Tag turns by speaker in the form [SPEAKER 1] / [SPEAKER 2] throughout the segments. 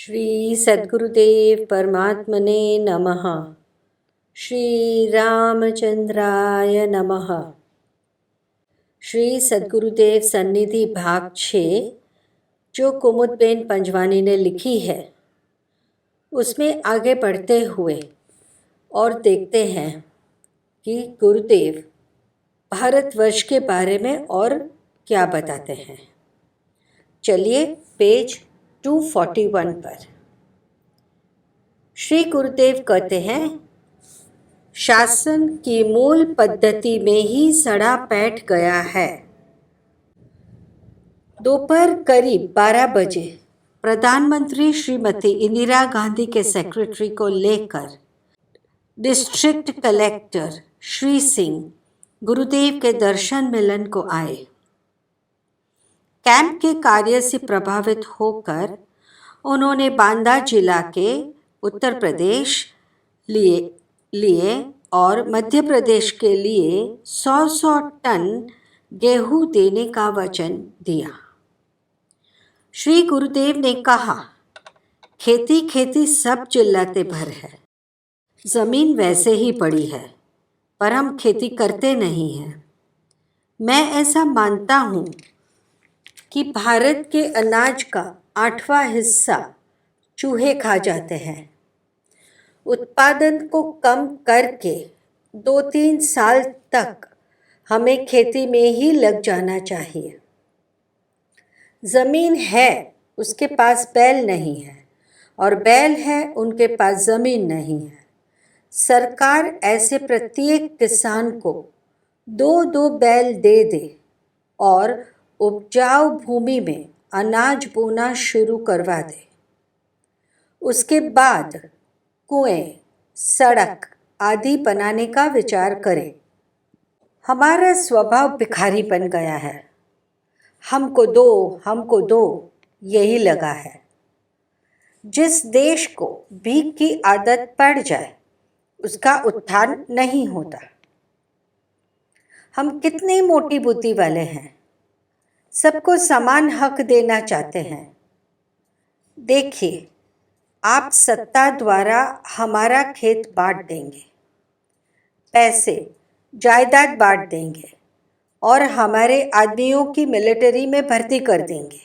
[SPEAKER 1] श्री सद्गुरुदेव परमात्मने नमः। श्री रामचंद्राय नमः। श्री सद्गुरुदेव सन्निधि भाग 6 जो कुमुदबेन पंजवानी ने लिखी है, उसमें आगे बढ़ते हुए और देखते हैं कि गुरुदेव भारतवर्ष के बारे में और क्या बताते हैं। चलिए पेज 241 पर श्री गुरुदेव कहते हैं, शासन की मूल पद्धति में ही सड़ा बैठ गया है। दोपहर करीब 12 बजे प्रधानमंत्री श्रीमती इंदिरा गांधी के सेक्रेटरी को लेकर डिस्ट्रिक्ट कलेक्टर श्री सिंह गुरुदेव के दर्शन मिलन को आए। कैंप के कार्य से प्रभावित होकर उन्होंने बांदा जिला के उत्तर प्रदेश लिए और मध्य प्रदेश के लिए 100 टन गेहूं देने का वचन दिया। श्री गुरुदेव ने कहा, खेती खेती सब चिल्लाते भर है, जमीन वैसे ही पड़ी है पर हम खेती करते नहीं हैं। मैं ऐसा मानता हूँ कि भारत के अनाज का 8वां हिस्सा चूहे खा जाते हैं। उत्पादन को कम करके 2-3 साल तक हमें खेती में ही लग जाना चाहिए। जमीन है, उसके पास बैल नहीं है, और बैल है, उनके पास जमीन नहीं है। सरकार ऐसे प्रत्येक किसान को 2-2 बैल दे दे और उपजाऊ भूमि में अनाज बोना शुरू करवा दे। उसके बाद कुएं, सड़क आदि बनाने का विचार करें। हमारा स्वभाव भिखारी बन गया है, हमको दो यही लगा है। जिस देश को भीख की आदत पड़ जाए उसका उत्थान नहीं होता। हम कितनी मोटी बुद्धि वाले हैं, सबको समान हक देना चाहते हैं। देखिए, आप सत्ता द्वारा हमारा खेत बांट देंगे, पैसे जायदाद बांट देंगे और हमारे आदमियों की मिलिट्री में भर्ती कर देंगे,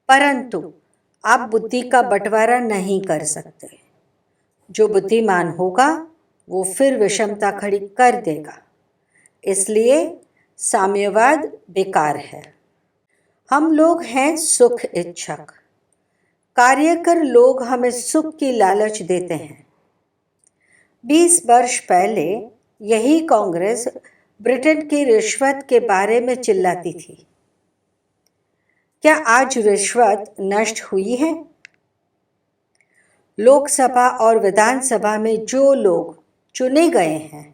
[SPEAKER 1] परंतु आप बुद्धि का बंटवारा नहीं कर सकते। जो बुद्धिमान होगा वो फिर विषमता खड़ी कर देगा। इसलिए साम्यवाद बेकार है। हम लोग हैं सुख इच्छक। कार्यकर लोग हमें सुख की लालच देते हैं। 20 वर्ष पहले यही कांग्रेस ब्रिटेन की रिश्वत के बारे में चिल्लाती थी। क्या आज रिश्वत नष्ट हुई है? लोकसभा और विधानसभा में जो लोग चुने गए हैं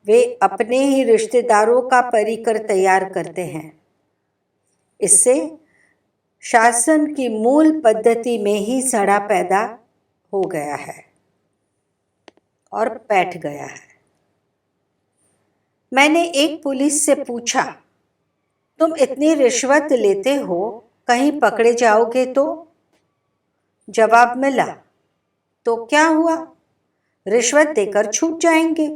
[SPEAKER 1] वे अपने ही रिश्तेदारों का परिकर तैयार करते हैं। इससे शासन की मूल पद्धति में ही सड़ा पैदा हो गया है और बैठ गया है। मैंने एक पुलिस से पूछा, तुम इतनी रिश्वत लेते हो, कहीं पकड़े जाओगे तो? जवाब मिला, तो क्या हुआ, रिश्वत देकर छूट जाएंगे।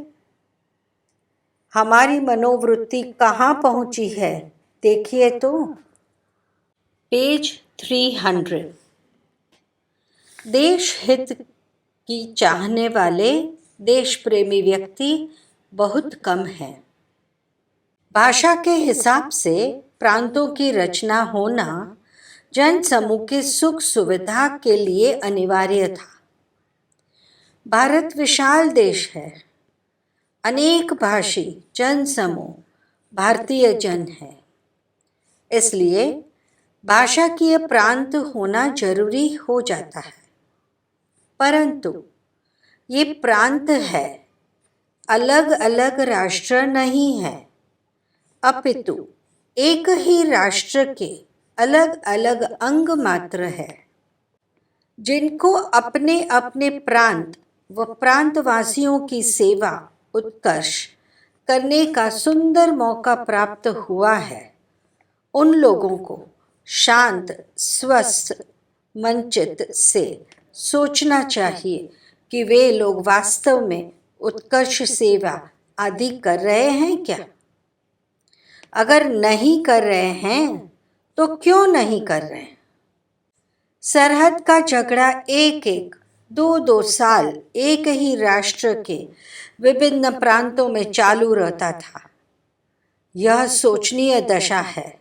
[SPEAKER 1] हमारी मनोवृत्ति कहाँ पहुंची है देखिए तो। पेज 300। देश हित की चाहने वाले देश प्रेमी व्यक्ति बहुत कम हैं। भाषा के हिसाब से प्रांतों की रचना होना जन समूह की सुख सुविधा के लिए अनिवार्य था। भारत विशाल देश है, अनेक भाषी जन समूह भारतीय जन है, इसलिए भाषा की प्रांत होना जरूरी हो जाता है। परंतु ये प्रांत है, अलग अलग राष्ट्र नहीं है, अपितु एक ही राष्ट्र के अलग अलग अंग मात्र है, जिनको अपने अपने प्रांत व प्रांतवासियों की सेवा उत्कर्ष करने का सुंदर मौका प्राप्त हुआ है। उन लोगों को शांत, स्वस्थ मंचित से सोचना चाहिए कि वे लोग वास्तव में उत्कर्ष सेवा आदि कर रहे हैं क्या? अगर नहीं कर रहे हैं तो क्यों नहीं कर रहे हैं? सरहद का झगड़ा एक एक, दो दो साल एक ही राष्ट्र के विभिन्न प्रांतों में चालू रहता था। यह शोचनीय दशा है।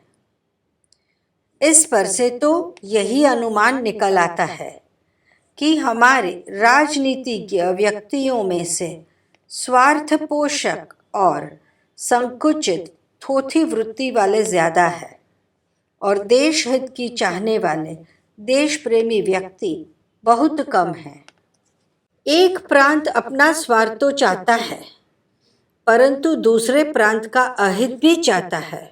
[SPEAKER 1] इस पर से तो यही अनुमान निकल आता है कि हमारे राजनीतिज्ञ व्यक्तियों में से स्वार्थ पोषक और संकुचित थोथी वृत्ति वाले ज़्यादा है और देश हित की चाहने वाले देश प्रेमी व्यक्ति बहुत कम हैं। एक प्रांत अपना स्वार्थ तो चाहता है, परंतु दूसरे प्रांत का अहित भी चाहता है।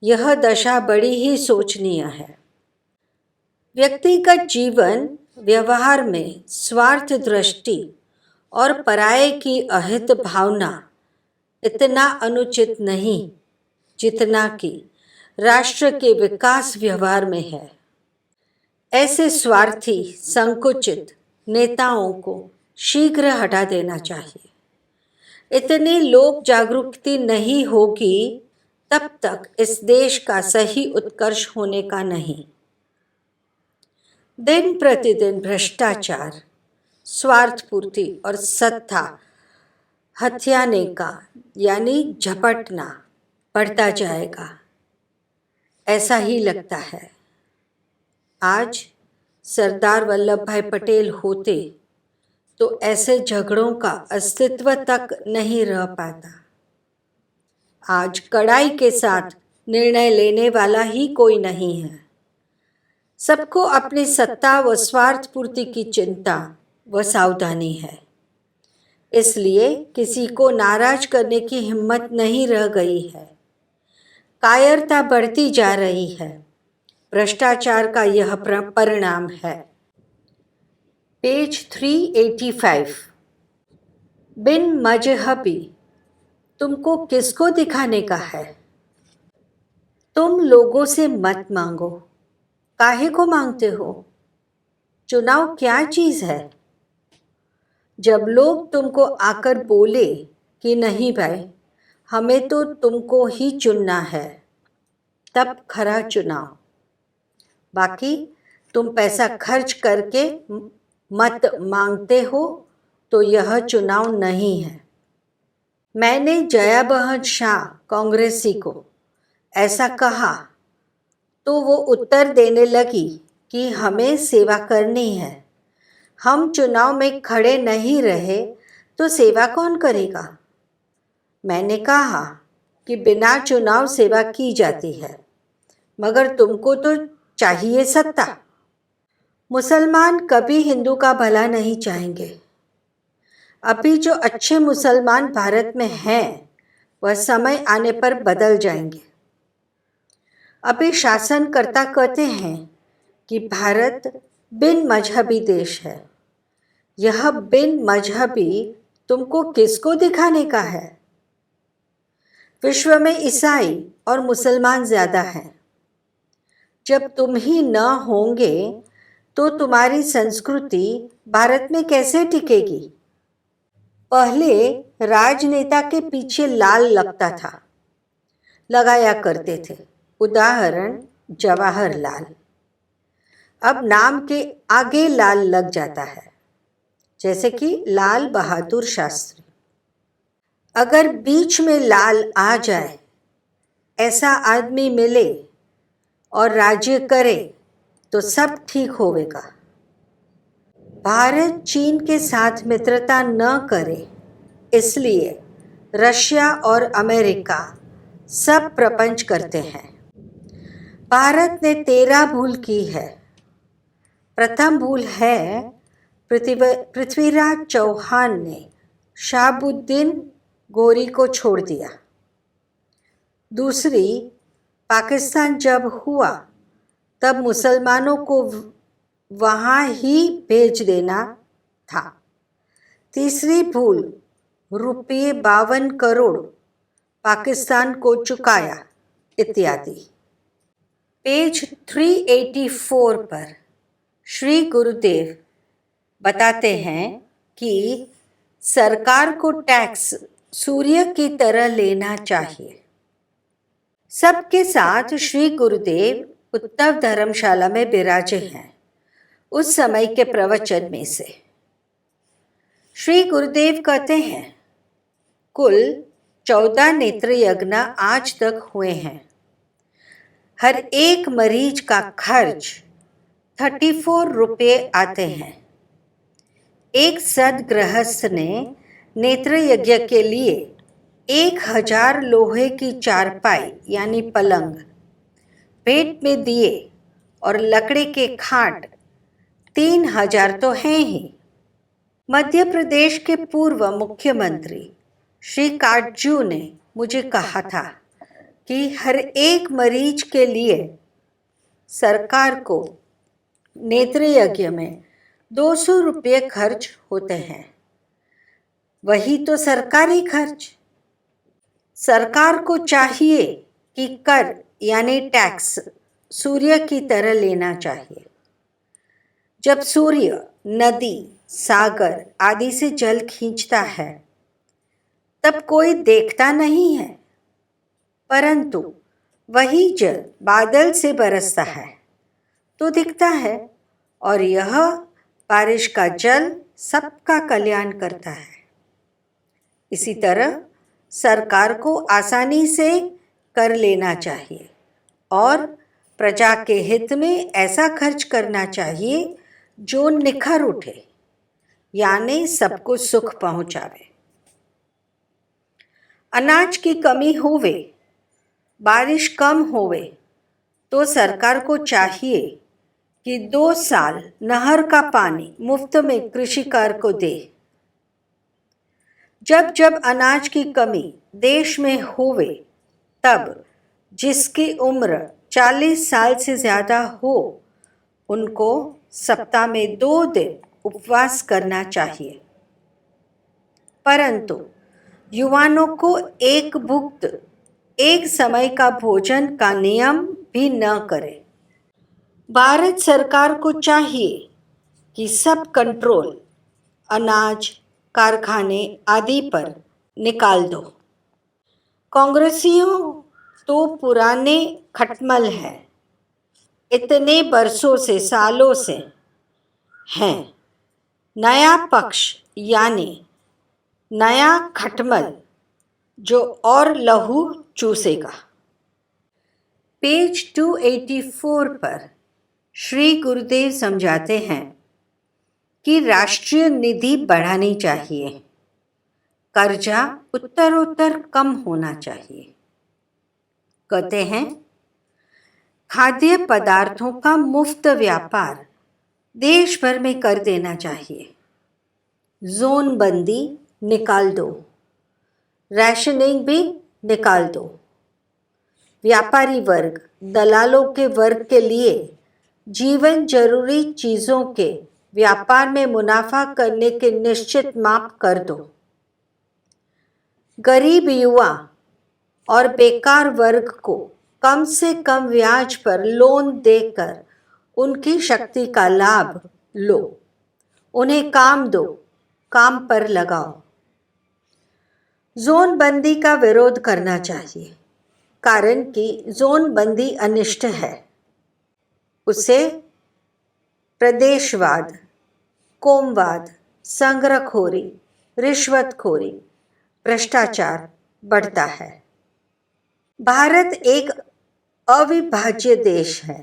[SPEAKER 1] यह दशा बड़ी ही शोचनीय है। व्यक्तिगत जीवन व्यवहार में स्वार्थ दृष्टि और पराये की अहित भावना इतना अनुचित नहीं जितना कि राष्ट्र के विकास व्यवहार में है। ऐसे स्वार्थी संकुचित नेताओं को शीघ्र हटा देना चाहिए। इतनी लोक जागरूकता नहीं होगी तब तक इस देश का सही उत्कर्ष होने का नहीं। दिन प्रतिदिन भ्रष्टाचार, स्वार्थपूर्ति और सत्ता हथियाने का यानी झपटना बढ़ता जाएगा, ऐसा ही लगता है। आज सरदार वल्लभ भाई पटेल होते तो ऐसे झगड़ों का अस्तित्व तक नहीं रह पाता। आज कड़ाई के साथ निर्णय लेने वाला ही कोई नहीं है। सबको अपनी सत्ता व स्वार्थ पूर्ति की चिंता व सावधानी है। इसलिए किसी को नाराज करने की हिम्मत नहीं रह गई है। कायरता बढ़ती जा रही है। भ्रष्टाचार का यह परिणाम है। पेज 385। बिन मजहबी तुमको किसको दिखाने का है? तुम लोगों से मत मांगो। काहे को मांगते हो? चुनाव क्या चीज़ है? जब लोग तुमको आकर बोले कि नहीं भाई, हमें तो तुमको ही चुनना है, तब खरा चुनाव। बाकी तुम पैसा खर्च करके मत मांगते हो तो यह चुनाव नहीं है। मैंने जया बहन शाह कांग्रेसी को ऐसा कहा तो वो उत्तर देने लगी कि हमें सेवा करनी है। हम चुनाव में खड़े नहीं रहे तो सेवा कौन करेगा? मैंने कहा कि बिना चुनाव सेवा की जाती है, मगर तुमको तो चाहिए सत्ता। मुसलमान कभी हिंदू का भला नहीं चाहेंगे। अभी जो अच्छे मुसलमान भारत में हैं, वह समय आने पर बदल जाएंगे। अभी शासनकर्ता कहते हैं कि भारत बिन मजहबी देश है। यह बिन मजहबी तुमको किसको दिखाने का है? विश्व में ईसाई और मुसलमान ज़्यादा हैं। जब तुम ही न होंगे तो तुम्हारी संस्कृति भारत में कैसे टिकेगी? पहले राजनेता के पीछे लाल लगता था, लगाया करते थे। उदाहरण जवाहरलाल। अब नाम के आगे लाल लग जाता है, जैसे कि लाल बहादुर शास्त्री। अगर बीच में लाल आ जाए, ऐसा आदमी मिले और राज्य करे तो सब ठीक होवेगा। भारत चीन के साथ मित्रता न करे, इसलिए रशिया और अमेरिका सब प्रपंच करते हैं। भारत ने 13 भूल की है। प्रथम भूल है पृथ्वीराज चौहान ने शहाबुद्दीन गोरी को छोड़ दिया। दूसरी, पाकिस्तान जब हुआ तब मुसलमानों को वहाँ ही भेज देना था। तीसरी भूल, रुपये 52 करोड़ पाकिस्तान को चुकाया इत्यादि। पेज 384 पर श्री गुरुदेव बताते हैं कि सरकार को टैक्स सूर्य की तरह लेना चाहिए। सबके साथ श्री गुरुदेव उत्तव धर्मशाला में विराजे हैं। उस समय के प्रवचन में से श्री गुरुदेव कहते हैं, कुल 14 नेत्र यज्ञ आज तक हुए हैं। हर एक मरीज का खर्च 34 रुपये आते हैं। एक सदगृहस्थ ने नेत्र यज्ञ के लिए 1000 लोहे की चारपाई यानी पलंग भेंट में दिए और लकड़ी के खाट 3000 तो हैं ही। मध्य प्रदेश के पूर्व मुख्यमंत्री श्री काटजू ने मुझे कहा था कि हर एक मरीज के लिए सरकार को नेत्र यज्ञ में 200 रुपये खर्च होते हैं। वही तो सरकारी खर्च। सरकार को चाहिए कि कर यानी टैक्स सूर्य की तरह लेना चाहिए। जब सूर्य नदी, सागर आदि से जल खींचता है तब कोई देखता नहीं है, परंतु वही जल बादल से बरसता है तो दिखता है, और यह बारिश का जल सबका कल्याण करता है। इसी तरह सरकार को आसानी से कर लेना चाहिए और प्रजा के हित में ऐसा खर्च करना चाहिए जो निखर उठे, यानी सबको सुख पहुंचावे। अनाज की कमी होवे, बारिश कम होवे तो सरकार को चाहिए कि 2 साल नहर का पानी मुफ्त में कृषिकार को दे। जब जब अनाज की कमी देश में होवे तब जिसकी उम्र 40 साल से ज़्यादा हो उनको सप्ताह में 2 दिन उपवास करना चाहिए, परंतु युवानों को एक भुक्त एक समय का भोजन का नियम भी न करे। भारत सरकार को चाहिए कि सब कंट्रोल अनाज कारखाने आदि पर निकाल दो। कांग्रेसियों तो पुराने खटमल है, इतने बरसों से सालों से हैं। नया पक्ष यानी नया खटमल जो और लहू चूसेगा। पेज 284 पर श्री गुरुदेव समझाते हैं कि राष्ट्रीय निधि बढ़ानी चाहिए, कर्जा उत्तरोत्तर कम होना चाहिए। कहते हैं, खाद्य पदार्थों का मुफ्त व्यापार देश भर में कर देना चाहिए। जोन बंदी निकाल दो, रैशनिंग भी निकाल दो। व्यापारी वर्ग, दलालों के वर्ग के लिए जीवन जरूरी चीज़ों के व्यापार में मुनाफा करने के निश्चित माप कर दो। गरीब युवा और बेकार वर्ग को कम से कम ब्याज पर लोन देकर उनकी शक्ति का लाभ लो। उन्हें काम दो, काम पर लगाओ। जोन बंदी का विरोध करना चाहिए, कारण कि जोन बंदी अनिष्ट है। उसे प्रदेशवाद, कोमवाद, संग्रहखोरी, रिश्वतखोरी, भ्रष्टाचार बढ़ता है। भारत एक अविभाज्य देश है।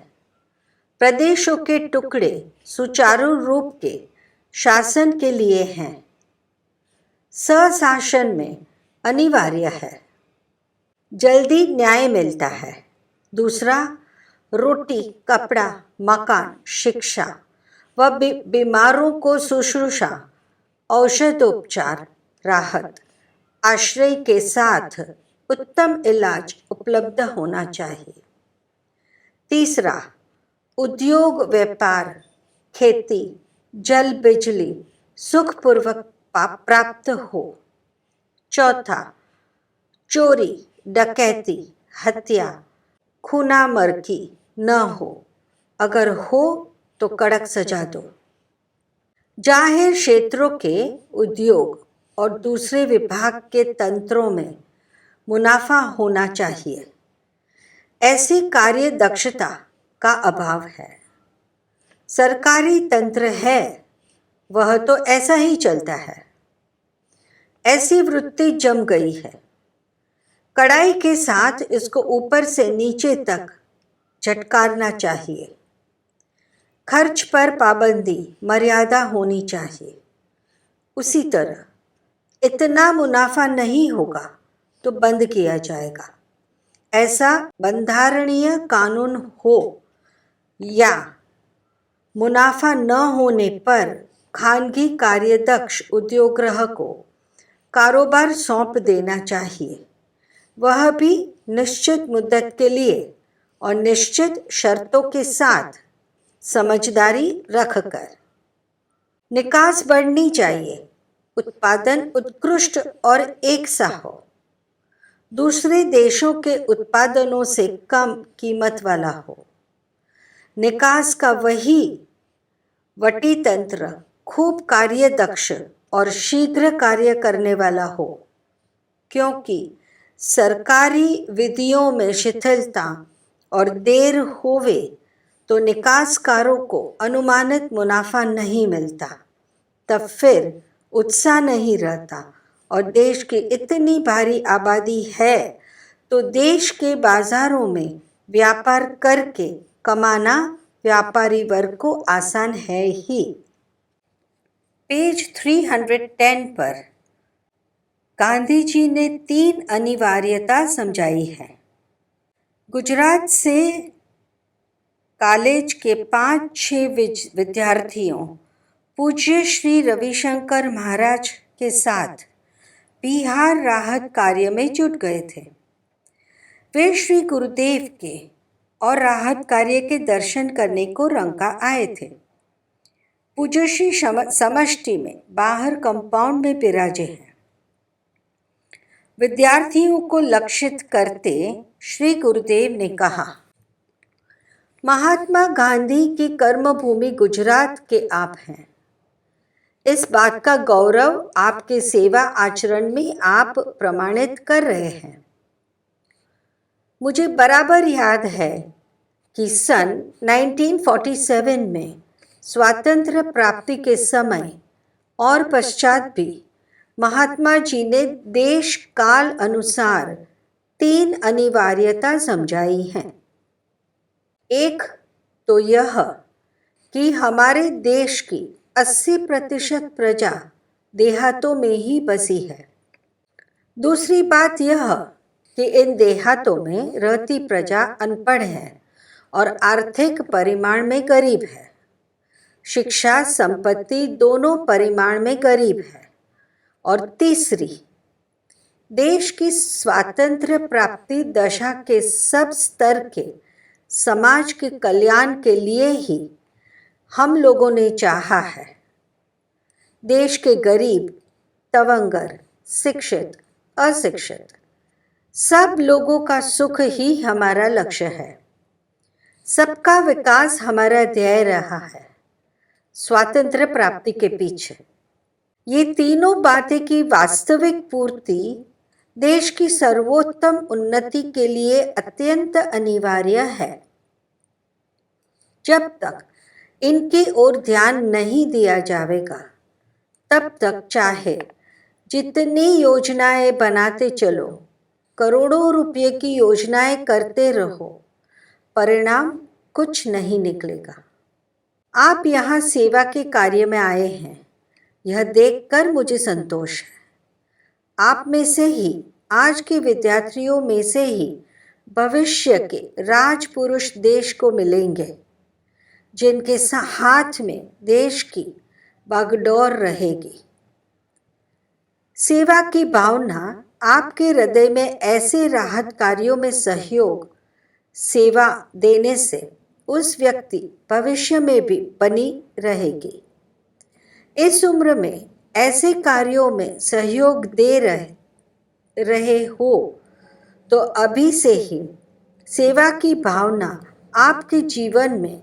[SPEAKER 1] प्रदेशों के टुकड़े सुचारू रूप के शासन के लिए हैं। स्वशासन में अनिवार्य है। जल्दी न्याय मिलता है। दूसरा, रोटी, कपड़ा, मकान, शिक्षा व बीमारों को शुश्रूषा, औषधोपचार, राहत, आश्रय के साथ उत्तम इलाज उपलब्ध होना चाहिए। तीसरा, उद्योग, व्यापार, खेती, जल, बिजली सुखपूर्वक प्राप्त हो। चौथा, चोरी, डकैती, हत्या, खूनामर्की न हो। अगर हो तो कड़क सजा दो। जाहिर क्षेत्रों के उद्योग और दूसरे विभाग के तंत्रों में मुनाफा होना चाहिए। ऐसी कार्य दक्षता का अभाव है। सरकारी तंत्र है वह तो ऐसा ही चलता है। ऐसी वृत्ति जम गई है। कड़ाई के साथ इसको ऊपर से नीचे तक झटकारना चाहिए। खर्च पर पाबंदी, मर्यादा होनी चाहिए। उसी तरह इतना मुनाफा नहीं होगा तो बंद किया जाएगा। ऐसा बंधारणीय कानून हो या मुनाफा न होने पर खानगी कार्यदक्ष उद्योगगृह को कारोबार सौंप देना चाहिए, वह भी निश्चित मुद्दत के लिए और निश्चित शर्तों के साथ समझदारी रखकर। निकास बढ़नी चाहिए, उत्पादन उत्कृष्ट और एक सा हो, दूसरे देशों के उत्पादनों से कम कीमत वाला हो। निकास का वही वटी तंत्र खूब कार्यदक्ष और शीघ्र कार्य करने वाला हो, क्योंकि सरकारी विधियों में शिथिलता और देर होवे तो निकासकारों को अनुमानित मुनाफा नहीं मिलता। तब फिर उत्साह नहीं रहता और देश की इतनी भारी आबादी है तो देश के बाजारों में व्यापार करके कमाना व्यापारी वर्ग को आसान है ही। पेज 310 पर गांधी जी ने 3 अनिवार्यता समझाई है। गुजरात से कॉलेज के 5-6 विद्यार्थियों पूज्य श्री रविशंकर महाराज के साथ बिहार राहत कार्य में जुट गए थे। वे श्री गुरुदेव के और राहत कार्य के दर्शन करने को रंका आए थे। पूज्य श्री समष्टि में बाहर कंपाउंड में विराजे हैं। विद्यार्थियों को लक्षित करते श्री गुरुदेव ने कहा, महात्मा गांधी की कर्मभूमि गुजरात के आप हैं। इस बात का गौरव आपके सेवा आचरण में आप प्रमाणित कर रहे हैं। मुझे बराबर याद है कि सन 1947 में स्वातंत्र्य प्राप्ति के समय और पश्चात भी महात्मा जी ने देश काल अनुसार 3 अनिवार्यता समझाई हैं। एक तो यह कि हमारे देश की 80% प्रजा देहातों में ही बसी है। दूसरी बात यह कि इन देहातों में रहती प्रजा अनपढ़ है और आर्थिक परिमाण में गरीब है। शिक्षा संपत्ति दोनों परिमाण में गरीब है। और तीसरी, देश की स्वातंत्र्य प्राप्ति दशा के सब स्तर के समाज के कल्याण के लिए ही हम लोगों ने चाहा है। देश के गरीब, तवंगर, शिक्षित, अशिक्षित सब लोगों का सुख ही हमारा लक्ष्य है। सबका विकास हमारा ध्येय रहा है स्वातंत्र्य प्राप्ति के पीछे। ये तीनों बातें की वास्तविक पूर्ति देश की सर्वोत्तम उन्नति के लिए अत्यंत अनिवार्य है। जब तक इनकी ओर ध्यान नहीं दिया जाएगा तब तक चाहे जितनी योजनाएं बनाते चलो, करोड़ों रुपए की योजनाएं करते रहो, परिणाम कुछ नहीं निकलेगा। आप यहाँ सेवा के कार्य में आए हैं, यह देखकर मुझे संतोष है। आप में से ही, आज के विद्यार्थियों में से ही भविष्य के राजपुरुष देश को मिलेंगे, जिनके हाथ में देश की बागडोर रहेगी। सेवा की भावना आपके हृदय में ऐसे राहत कार्यों में सहयोग, सेवा देने से उस व्यक्ति भविष्य में भी बनी रहेगी। इस उम्र में ऐसे कार्यों में सहयोग दे रहे हो तो अभी से ही सेवा की भावना आपके जीवन में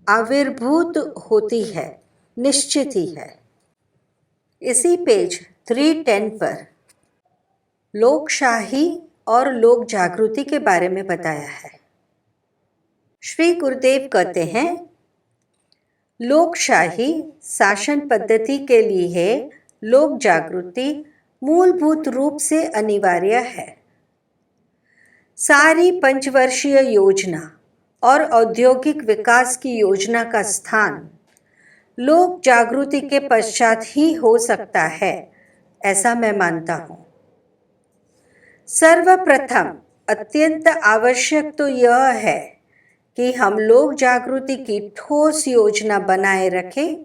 [SPEAKER 1] आविर्भूत होती है, निश्चित ही है। इसी पेज 310 पर लोकशाही और लोक जागृति के बारे में बताया है। श्री गुरुदेव कहते हैं, लोकशाही शासन पद्धति के लिए लोक जागृति मूलभूत रूप से अनिवार्य है। सारी पंचवर्षीय योजना और औद्योगिक विकास की योजना का स्थान लोक जागृति के पश्चात ही हो सकता है, ऐसा मैं मानता हूँ। सर्वप्रथम अत्यंत आवश्यक तो यह है कि हम लोक जागृति की ठोस योजना बनाए रखें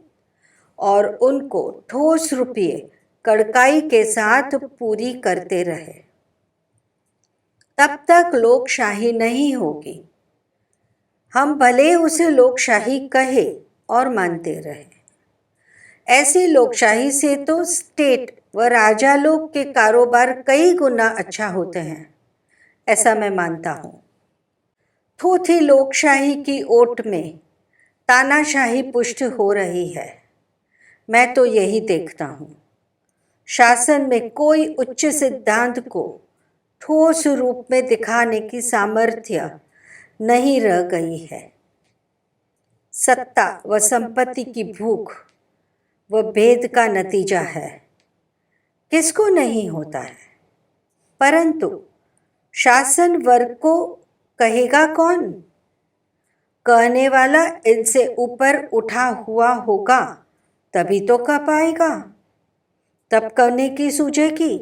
[SPEAKER 1] और उनको ठोस रूपीय कड़काई के साथ पूरी करते रहे। तब तक लोकशाही नहीं होगी। हम भले उसे लोकशाही कहे और मानते रहे। ऐसी लोकशाही से तो स्टेट व राजा लोग के कारोबार कई गुना अच्छा होते हैं, ऐसा मैं मानता हूँ। थोथी लोकशाही की ओट में तानाशाही पुष्ट हो रही है। मैं तो यही देखता हूँ। शासन में कोई उच्च सिद्धांत को ठोस रूप में दिखाने की सामर्थ्य नहीं रह गई है। सत्ता व संपत्ति की भूख व भेद का नतीजा है। किसको नहीं होता है, परंतु शासन वर्ग को कहेगा कौन? कहने वाला इनसे ऊपर उठा हुआ होगा, तभी तो कह पाएगा, तब कहने की सूझेगी।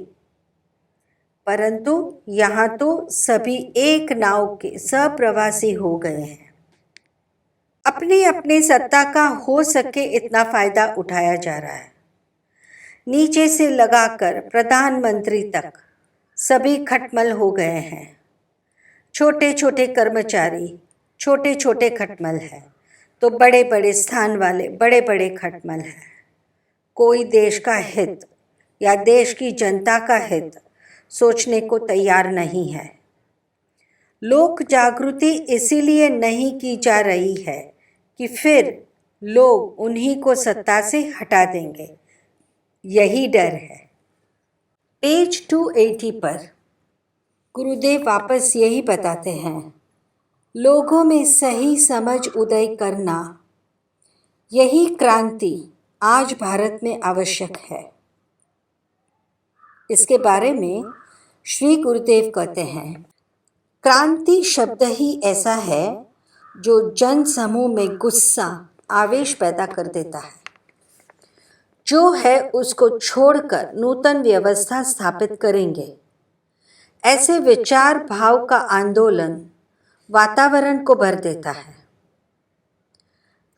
[SPEAKER 1] परंतु यहाँ तो सभी एक नाव के सप्रवासी हो गए हैं। अपनी अपनी सत्ता का हो सके इतना फायदा उठाया जा रहा है। नीचे से लगाकर प्रधानमंत्री तक सभी खटमल हो गए हैं। छोटे छोटे कर्मचारी छोटे छोटे खटमल हैं, तो बड़े बड़े स्थान वाले बड़े बड़े खटमल हैं। कोई देश का हित या देश की जनता का हित सोचने को तैयार नहीं है। लोक जागृति इसीलिए नहीं की जा रही है कि फिर लोग उन्हीं को सत्ता से हटा देंगे, यही डर है। पेज 280 पर गुरुदेव वापस यही बताते हैं, लोगों में सही समझ उदय करना, यही क्रांति आज भारत में आवश्यक है। इसके बारे में श्री गुरुदेव कहते हैं, क्रांति शब्द ही ऐसा है जो जन समूह में गुस्सा आवेश पैदा कर देता है। जो है उसको छोड़कर नूतन व्यवस्था स्थापित करेंगे। ऐसे विचार भाव का आंदोलन वातावरण को भर देता है।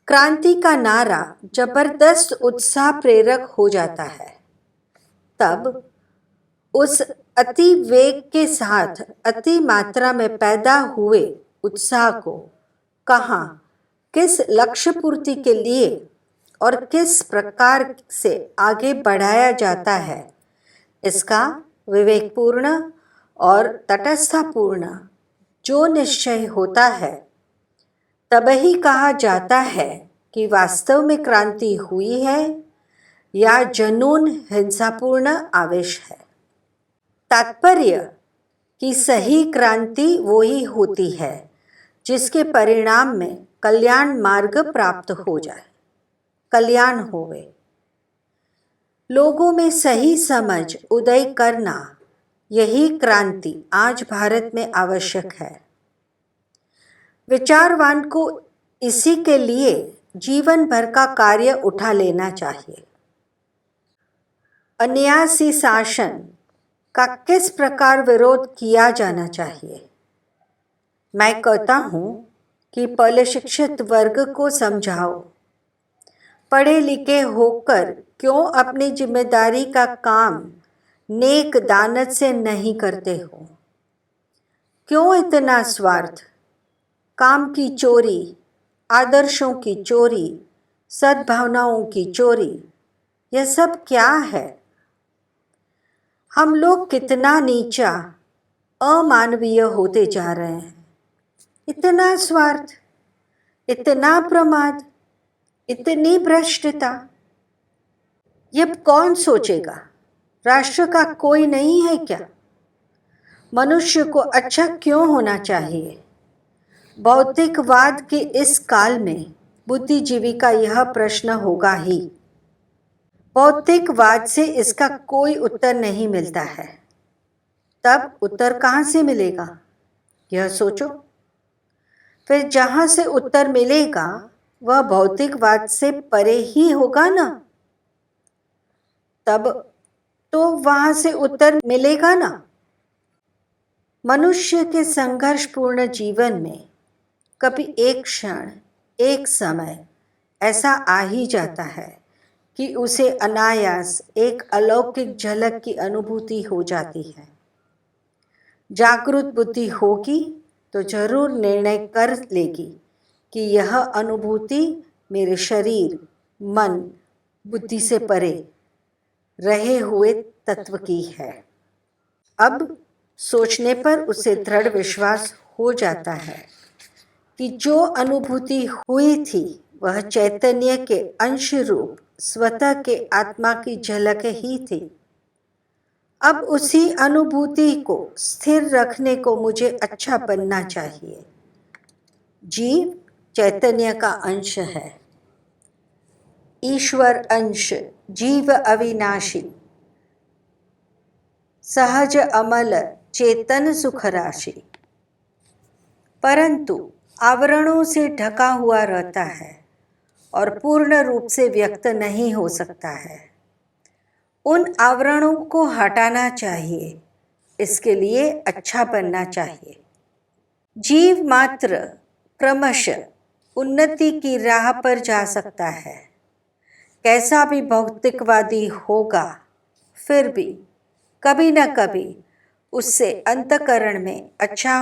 [SPEAKER 1] क्रांति का नारा जबरदस्त उत्साह प्रेरक हो जाता है। तब उस अति वेग के साथ अति मात्रा में पैदा हुए उत्साह को कहाँ, किस लक्ष्य पूर्ति के लिए और किस प्रकार से आगे बढ़ाया जाता है, इसका विवेकपूर्ण और तटस्थतापूर्ण जो निश्चय होता है, तब ही कहा जाता है कि वास्तव में क्रांति हुई है या जनून हिंसापूर्ण आवेश है। तात्पर्य कि सही क्रांति वो ही होती है जिसके परिणाम में कल्याण मार्ग प्राप्त हो जाए, कल्याण होवे। लोगों में सही समझ उदय करना, यही क्रांति आज भारत में आवश्यक है। विचारवान को इसी के लिए जीवन भर का कार्य उठा लेना चाहिए। अन्यासी शासन का किस प्रकार विरोध किया जाना चाहिए? मैं कहता हूँ कि पहले शिक्षित वर्ग को समझाओ। पढ़े लिखे होकर क्यों अपनी जिम्मेदारी का काम नेक दानत से नहीं करते हो? क्यों इतना स्वार्थ? काम की चोरी, आदर्शों की चोरी, सद्भावनाओं की चोरी, यह सब क्या है? हम लोग कितना नीचा, अमानवीय होते जा रहे हैं। इतना स्वार्थ, इतना प्रमाद, इतनी भ्रष्टता, ये कौन सोचेगा? राष्ट्र का कोई नहीं है क्या? मनुष्य को अच्छा क्यों होना चाहिए? भौतिकवाद के इस काल में बुद्धिजीवी का यह प्रश्न होगा ही। भौतिकवाद से इसका कोई उत्तर नहीं मिलता है। तब उत्तर कहाँ से मिलेगा, यह सोचो। फिर जहाँ से उत्तर मिलेगा वह भौतिकवाद से परे ही होगा ना। तब तो वहाँ से उत्तर मिलेगा ना। मनुष्य के संघर्षपूर्ण जीवन में कभी एक क्षण, एक समय ऐसा आ ही जाता है कि उसे अनायास एक अलौकिक झलक की अनुभूति हो जाती है। जागृत बुद्धि होगी तो जरूर निर्णय कर लेगी कि यह अनुभूति मेरे शरीर, मन, बुद्धि से परे रहे हुए तत्व की है। अब सोचने पर उसे दृढ़ विश्वास हो जाता है कि जो अनुभूति हुई थी वह चैतन्य के अंश रूप स्वतः के आत्मा की झलक ही थी। अब उसी अनुभूति को स्थिर रखने को मुझे अच्छा बनना चाहिए। जीव चैतन्य का अंश है, ईश्वर अंश, जीव अविनाशी, सहज अमल, चेतन सुख राशि, परंतु आवरणों से ढका हुआ रहता है और पूर्ण रूप से व्यक्त नहीं हो सकता है। उन आवरणों को हटाना चाहिए, इसके लिए अच्छा बनना चाहिए। जीव मात्र क्रमशः उन्नति की राह पर जा सकता है। कैसा भी भौतिकवादी होगा, फिर भी कभी न कभी उससे अंतःकरण में अच्छा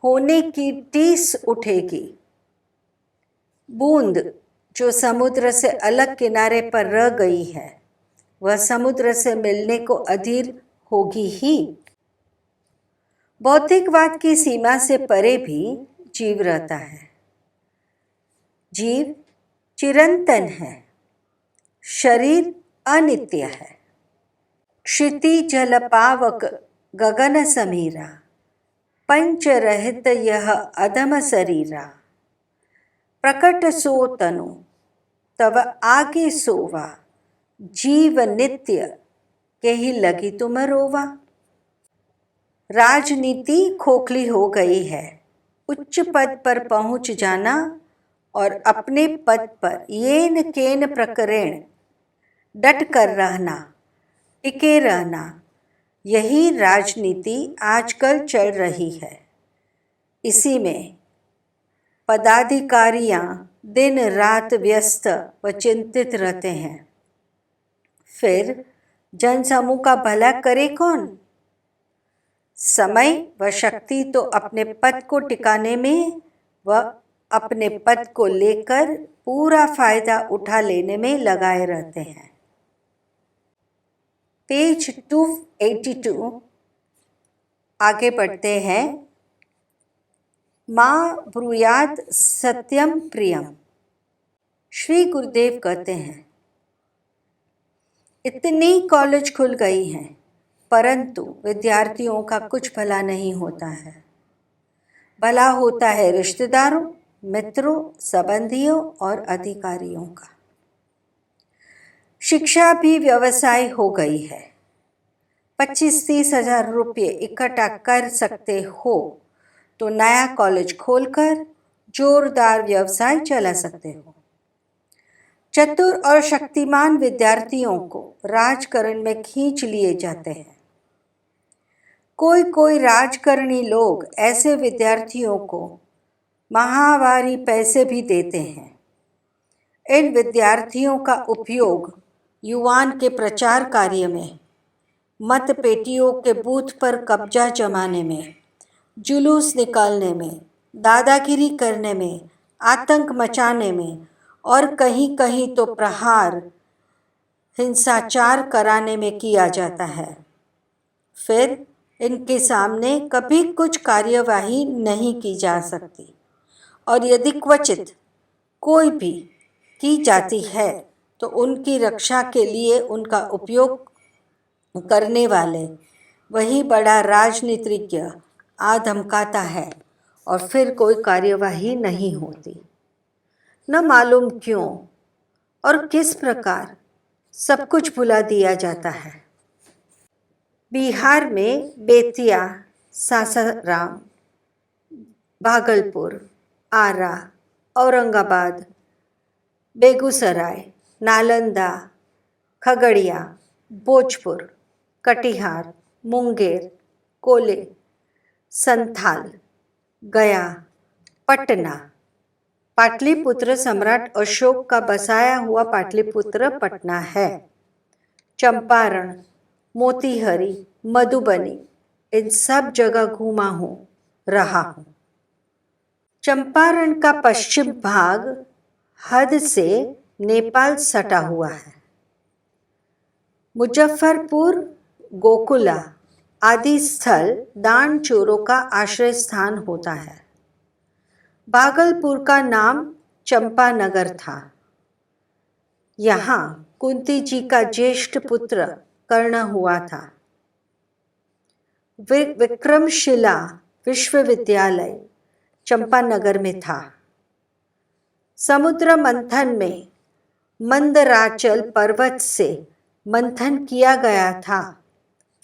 [SPEAKER 1] होने की टीस उठेगी। बूंद जो समुद्र से अलग किनारे पर रह गई है वह समुद्र से मिलने को अधीर होगी ही। भौतिकवाद की सीमा से परे भी जीव रहता है। जीव चिरंतन है, शरीर अनित्य है। क्षिति जल पावक गगन समीरा, पंच रहित यह अधम शरीरा। प्रकट सो तनु तब आगे सोवा, जीव नित्य के ही लगी तुम रोवा। राजनीति खोखली हो गई है। उच्च पद पर पहुंच जाना और अपने पद पर येन केन प्रकरण डट कर रहना, टिके रहना, यही राजनीति आजकल चल रही है। इसी में पदाधिकारियां दिन रात व्यस्त व चिंतित रहते हैं। फिर जनसमूह का भला करे कौन? समय व शक्ति तो अपने पद को टिकाने में व अपने पद को लेकर पूरा फायदा उठा लेने में लगाए रहते हैं। पेज 282 आगे बढ़ते हैं। माँ ब्रूयात सत्यम प्रियम। श्री गुरुदेव कहते हैं, इतनी कॉलेज खुल गई हैं परंतु विद्यार्थियों का कुछ भला नहीं होता है। भला होता है रिश्तेदारों, मित्रों, संबंधियों और अधिकारियों का। शिक्षा भी व्यवसाय हो गई है। 25-30 हजार रुपये इकट्ठा कर सकते हो तो नया कॉलेज खोलकर जोरदार व्यवसाय चला सकते हो। चतुर और शक्तिमान विद्यार्थियों को राजकारण में खींच लिए जाते हैं। कोई कोई राजकारणी लोग ऐसे विद्यार्थियों को महावारी पैसे भी देते हैं। इन विद्यार्थियों का उपयोग युवान के प्रचार कार्य में, मत पेटियों के बूथ पर कब्जा जमाने में, जुलूस निकालने में, दादागिरी करने में, आतंक मचाने में और कहीं कहीं तो प्रहार, हिंसाचार कराने में किया जाता है। फिर इनके सामने कभी कुछ कार्यवाही नहीं की जा सकती और यदि क्वचित कोई भी की जाती है तो उनकी रक्षा के लिए उनका उपयोग करने वाले वही बड़ा राजनीतिज्ञ आ धमकाता है और फिर कोई कार्यवाही नहीं होती। न मालूम क्यों और किस प्रकार सब कुछ भुला दिया जाता है। बिहार में बेतिया, सासाराम, भागलपुर, आरा, औरंगाबाद, बेगूसराय, नालंदा, खगड़िया, भोजपुर, कटिहार, मुंगेर, कोले, संथाल, गया, पटना, पाटलिपुत्र सम्राट अशोक का बसाया हुआ पाटलिपुत्र पटना है। चंपारण, मोतीहरी, मधुबनी, इन सब जगह घूमा हूँ, रहा हूँ। चंपारण का पश्चिम भाग हद से नेपाल सटा हुआ है। मुजफ्फरपुर, गोकुला आदि स्थल दान चोरों का आश्रय स्थान होता है। भागलपुर का नाम चंपानगर था। यहाँ कुंती जी का ज्येष्ठ पुत्र कर्ण हुआ था। विक्रमशिला विश्वविद्यालय चंपानगर में था। समुद्र मंथन में मंदराचल पर्वत से मंथन किया गया था।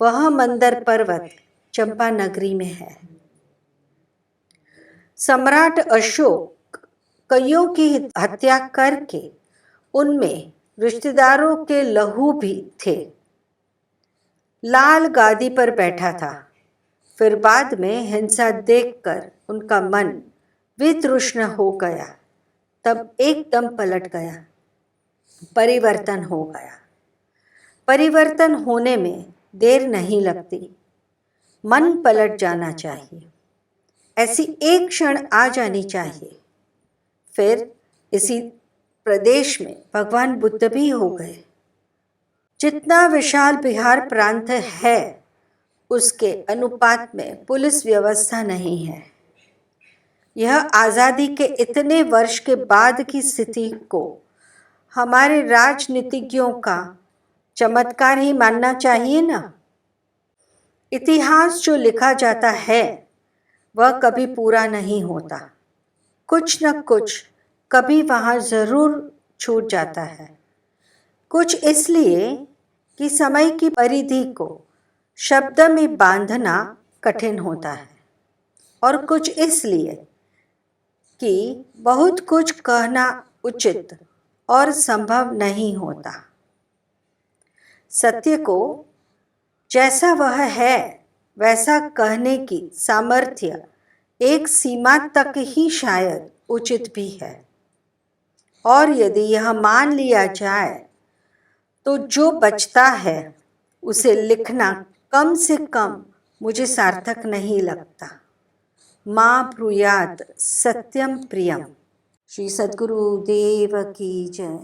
[SPEAKER 1] वह मंदर पर्वत चंपानगरी में है। सम्राट अशोक कईयों की हत्या करके उनमें रिश्तेदारों के लहू भी थे। लाल गादी पर बैठा था। फिर बाद में हिंसा देखकर उनका मन वितृष्ण हो गया। तब एकदम पलट गया, परिवर्तन हो गया। परिवर्तन होने में देर नहीं लगती, मन पलट जाना चाहिए। ऐसी एक क्षण आ जानी चाहिए। फिर इसी प्रदेश में भगवान बुद्ध भी हो गए। जितना विशाल बिहार प्रांत है उसके अनुपात में पुलिस व्यवस्था नहीं है। यह आज़ादी के इतने वर्ष के बाद की स्थिति को हमारे राजनीतिज्ञों का चमत्कार ही मानना चाहिए ना। इतिहास जो लिखा जाता है वह कभी पूरा नहीं होता। कुछ न कुछ कभी वहाँ ज़रूर छूट जाता है। कुछ इसलिए कि समय की परिधि को शब्द में बांधना कठिन होता है, और कुछ इसलिए कि बहुत कुछ कहना उचित और संभव नहीं होता। सत्य को जैसा वह है वैसा कहने की सामर्थ्य एक सीमा तक ही शायद उचित भी है, और यदि यह मान लिया जाए तो जो बचता है उसे लिखना कम से कम मुझे सार्थक नहीं लगता। मां ब्रूयात सत्यम प्रियम। श्री सद्गुरु देव की जय।